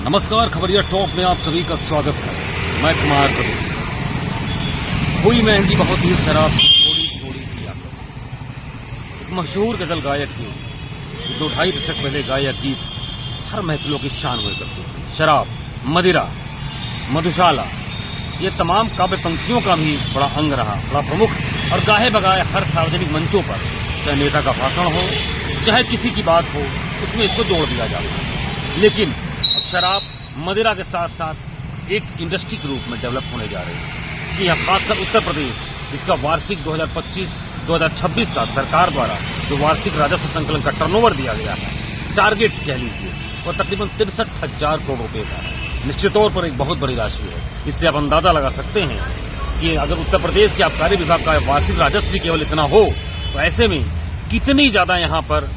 नमस्कार, खबरिया टॉप में आप सभी का स्वागत है। मैं कुमार कपूर। हुई महंगी बहुत ही शराब की थोड़ी थोड़ी पिया कर। एक मशहूर गजल गायक के 2-2.5 दशक पहले गाया गीत हर महफिलों की शान हुए करती थी। शराब, मदिरा, मधुशाला, ये तमाम काव्य पंक्तियों का भी बड़ा अंग रहा, बड़ा प्रमुख और गाहे बगाए हर सार्वजनिक मंचों पर, चाहे नेता का भाषण हो, चाहे किसी की बात हो, उसमें इसको जोड़ दिया जाता है। लेकिन शराब, मदिरा के साथ साथ एक इंडस्ट्री के रूप में डेवलप होने जा रही है कि यहाँ खासकर उत्तर प्रदेश, जिसका वार्षिक 2025-2026 का सरकार द्वारा जो वार्षिक राजस्व संकलन का टर्नओवर दिया गया है, टारगेट कह लीजिए, वो तकरीबन 63,000 करोड़ रुपए का है। निश्चित तौर पर एक बहुत बड़ी राशि है। इससे आप अंदाजा लगा सकते हैं कि अगर उत्तर प्रदेश के आबकारी विभाग का वार्षिक राजस्व केवल इतना हो तो ऐसे में कितनी ज्यादा यहाँ पर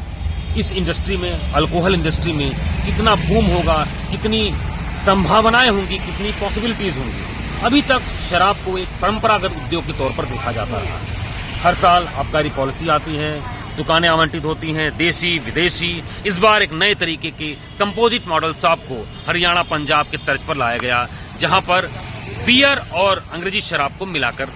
इस इंडस्ट्री में, अल्कोहल इंडस्ट्री में कितना बूम होगा, कितनी संभावनाएं होंगी, कितनी पॉसिबिलिटीज होंगी। अभी तक शराब को एक परंपरागत उद्योग के तौर पर देखा जाता रहा। हर साल आबकारी पॉलिसी आती है, दुकानें आवंटित होती हैं, देसी विदेशी। इस बार एक नए तरीके के कंपोजिट मॉडल शॉप को हरियाणा, पंजाब के तर्ज पर लाया गया, जहां पर बियर और अंग्रेजी शराब को मिलाकर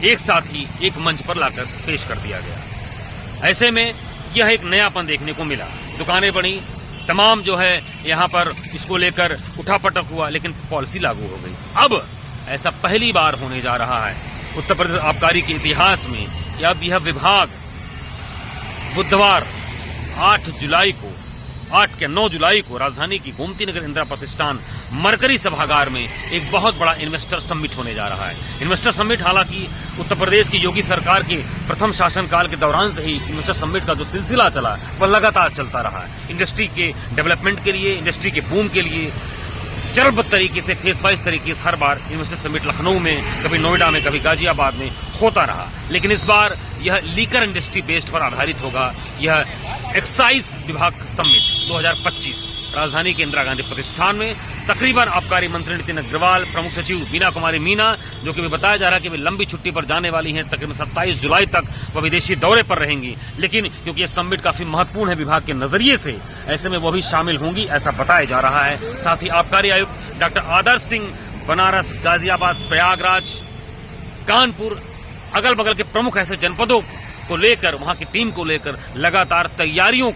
एक साथ ही एक मंच पर लाकर पेश कर दिया गया। ऐसे में यह एक नयापन देखने को मिला। दुकानें बनी, तमाम जो है यहाँ पर इसको लेकर उठापटक हुआ, लेकिन पॉलिसी लागू हो गई। अब ऐसा पहली बार होने जा रहा है उत्तर प्रदेश आबकारी के इतिहास में कि अब यह विभाग बुधवार 8 के 9 जुलाई को राजधानी की गोमती नगर इंदिरा प्रतिष्ठान मरकरी सभागार में एक बहुत बड़ा इन्वेस्टर समिट होने जा रहा है। इन्वेस्टर समिट हालांकि उत्तर प्रदेश की योगी सरकार के प्रथम शासनकाल के दौरान से ही इन्वेस्टर समिट का जो सिलसिला चला वह लगातार चलता रहा है। इंडस्ट्री के डेवलपमेंट के लिए, इंडस्ट्री के बूम के लिए चरणबद्ध तरीके से, फेस वाइज तरीके से हर बार इन्वेस्टर समिट लखनऊ में, कभी नोएडा में, कभी गाजियाबाद में होता रहा। लेकिन इस बार यह लीकर इंडस्ट्री बेस्ड पर आधारित होगा। यह एक्साइज विभाग समिट 2025 राजधानी के इंदिरा गांधी प्रतिष्ठान में तकरीबन आबकारी मंत्री नितिन अग्रवाल, प्रमुख सचिव बीना कुमारी मीना, जो कि बताया जा रहा है कि वे लंबी छुट्टी पर जाने वाली हैं, तकरीबन 27 जुलाई तक वह विदेशी दौरे पर रहेंगी। लेकिन क्योंकि यह समिट काफी महत्वपूर्ण है विभाग के नजरिए से, ऐसे में वो भी शामिल होंगी, ऐसा बताया जा रहा है। साथ ही आबकारी आयुक्त डॉक्टर आदर्श सिंह बनारस, गाजियाबाद, प्रयागराज, कानपुर, अगल बगल के प्रमुख ऐसे जनपदों को लेकर, वहां की टीम को लेकर लगातार तैयारियों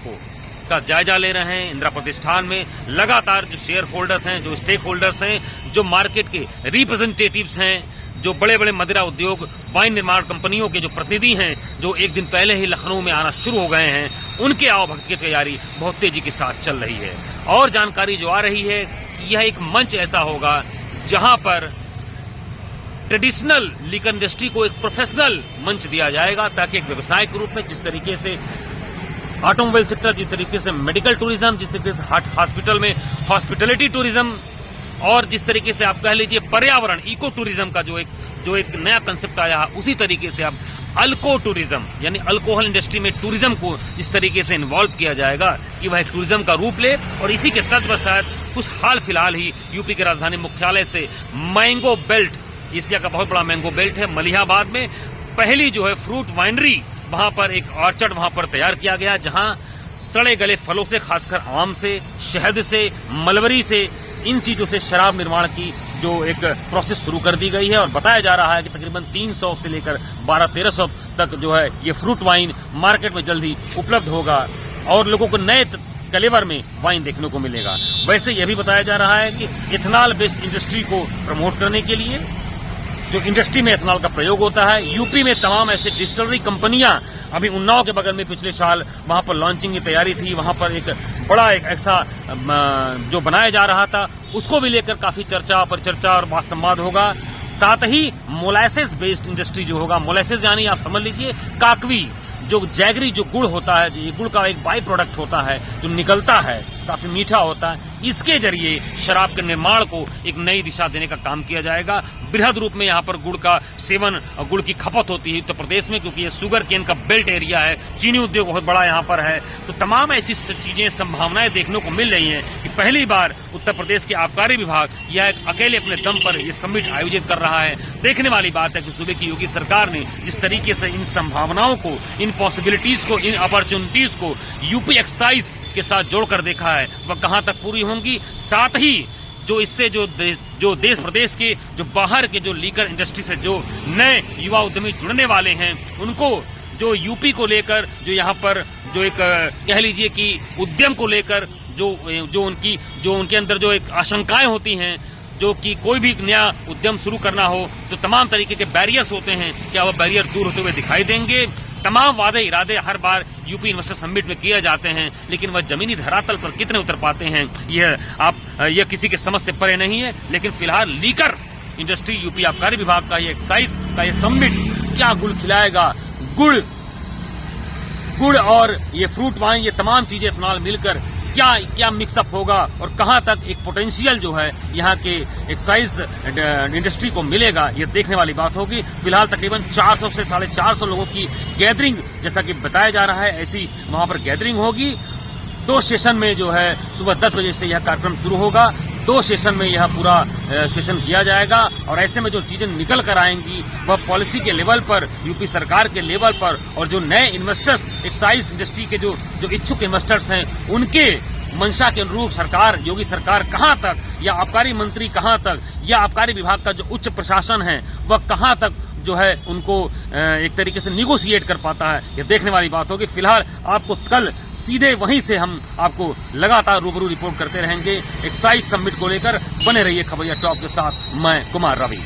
का जायजा ले रहे हैं। इंदिरा प्रतिष्ठान में लगातार जो शेयर होल्डर्स हैं, जो स्टेक होल्डर्स हैं, जो मार्केट के रिप्रेजेंटेटिव्स हैं, जो बड़े बड़े मदिरा उद्योग, वाइन निर्माण कंपनियों के जो प्रतिनिधि हैं, जो एक दिन पहले ही लखनऊ में आना शुरू हो गए हैं, उनके आवभगत की तैयारी बहुत तेजी के साथ चल रही है। और जानकारी जो आ रही है कि यह एक मंच ऐसा होगा जहां पर ट्रेडिशनल लीकर इंडस्ट्री को एक प्रोफेशनल मंच दिया जाएगा, ताकि एक व्यवसाय के रूप में, जिस तरीके से ऑटोमोबाइल सेक्टर, जिस तरीके से मेडिकल टूरिज्म, जिस तरीके से हॉस्पिटल में हॉस्पिटैलिटी टूरिज्म, और जिस तरीके से आप कह लीजिए पर्यावरण, इको टूरिज्म का जो एक नया कंसेप्ट आया है, उसी तरीके से अब अल्को टूरिज्म यानी अल्कोहल इंडस्ट्री में टूरिज्म को इस तरीके से इन्वॉल्व किया जाएगा कि वह एक टूरिज्म का रूप ले। और इसी के तर्ज पर शायद कुछ हाल फिलहाल ही यूपी के राजधानी मुख्यालय से मैंगो बेल्ट, एशिया का बहुत बड़ा मैंगो बेल्ट है, मलिहाबाद में पहली जो है फ्रूट वाइनरी, वहां पर एक ऑर्चर्ड वहां पर तैयार किया गया, जहां सड़े गले फलों से, खासकर आम से, शहद से, मलबरी से, इन चीजों से शराब निर्माण की जो एक प्रोसेस शुरू कर दी गई है। और बताया जा रहा है कि तकरीबन 300 से लेकर 1200-1300 तक जो है ये फ्रूट वाइन मार्केट में जल्द ही उपलब्ध होगा और लोगों को नए कलेवर में वाइन देखने को मिलेगा। वैसे यह भी बताया जा रहा है कि इथेनॉल बेस्ड इंडस्ट्री को प्रमोट करने के लिए, जो इंडस्ट्री में इथेनॉल का प्रयोग होता है, यूपी में तमाम ऐसे डिस्टिलरी कंपनियां, अभी उन्नाव के बगल में पिछले साल वहां पर लॉन्चिंग की तैयारी थी, वहां पर एक बड़ा एक ऐसा जो बनाया जा रहा था, उसको भी लेकर काफी चर्चा, परिचर्चा और बात संवाद होगा। साथ ही मोलासेस बेस्ड इंडस्ट्री जो होगा, मोलासेस यानी आप समझ लीजिए काकवी, जो जैगरी, जो गुड़ होता है, जो ये गुड़ का एक बाई प्रोडक्ट होता है, जो निकलता है, काफी मीठा होता है, इसके जरिए शराब के निर्माण को एक नई दिशा देने का काम किया जाएगा। बृहद रूप में यहाँ पर गुड़ का सेवन और गुड़ की खपत होती है उत्तर प्रदेश में, क्योंकि ये शुगर केन का बेल्ट एरिया है, चीनी उद्योग बहुत बड़ा यहाँ पर है। तो तमाम ऐसी चीजें, संभावनाएं देखने को मिल रही हैं कि पहली बार उत्तर प्रदेश के आबकारी विभाग यह एक अकेले अपने दम पर ये समिट आयोजित कर रहा है। देखने वाली बात है कि सूबे की योगी सरकार ने जिस तरीके से इन संभावनाओं को, इन पॉसिबिलिटीज को, इन अपॉर्चुनिटीज को यूपी एक्साइज के साथ जोड़कर देखा है, वह कहां तक पूरी होंगी। साथ ही जो इससे जो देश प्रदेश के जो बाहर के जो लीकर इंडस्ट्री से जो नए युवा उद्यमी जुड़ने वाले हैं, उनको जो यूपी को लेकर जो यहाँ पर जो एक कह लीजिए कि उद्यम को लेकर जो उनके अंदर जो एक आशंकाएं होती हैं, जो कि कोई भी नया उद्यम शुरू करना हो तो तमाम तरीके के बैरियर्स होते हैं, क्या वह बैरियर दूर होते हुए दिखाई देंगे। तमाम वादे इरादे हर बार यूपी इन्वेस्टर समिट में किए जाते हैं, लेकिन वह जमीनी धरातल पर कितने उतर पाते हैं यह किसी के समझ से परे नहीं है। लेकिन फिलहाल लीकर इंडस्ट्री यूपी आबकारी विभाग का ये एक्साइज का ये समिट क्या गुल खिलाएगा, गुड़ और ये फ्रूट वाइन, ये तमाम चीजें इथेनॉल मिलकर क्या मिक्सअप होगा और कहां तक एक पोटेंशियल जो है यहाँ के एक्साइज इंडस्ट्री को मिलेगा, ये देखने वाली बात होगी। फिलहाल तकरीबन 400 से 450 लोगों की गैदरिंग, जैसा कि बताया जा रहा है, ऐसी वहां पर गैदरिंग होगी। 2 सेशन में जो है सुबह 10 बजे से यह कार्यक्रम शुरू होगा। 2 सेशन में यह पूरा सेशन किया जाएगा और ऐसे में जो चीजें निकल कर आएंगी वह पॉलिसी के लेवल पर, यूपी सरकार के लेवल पर, और जो नए इन्वेस्टर्स एक्साइज इंडस्ट्री के जो इच्छुक इन्वेस्टर्स हैं, उनके मंशा के अनुरूप सरकार, योगी सरकार कहां तक, या आबकारी मंत्री कहां तक, या आबकारी विभाग का जो उच्च प्रशासन है वह कहां तक जो है उनको एक तरीके से निगोशिएट कर पाता है, यह देखने वाली बात होगी। फिलहाल आपको कल सीधे वहीं से हम आपको लगातार रूबरू रिपोर्ट करते रहेंगे एक्साइज समिट को लेकर। बने रहिए खबरिया टॉप के साथ, मैं कुमार रवि।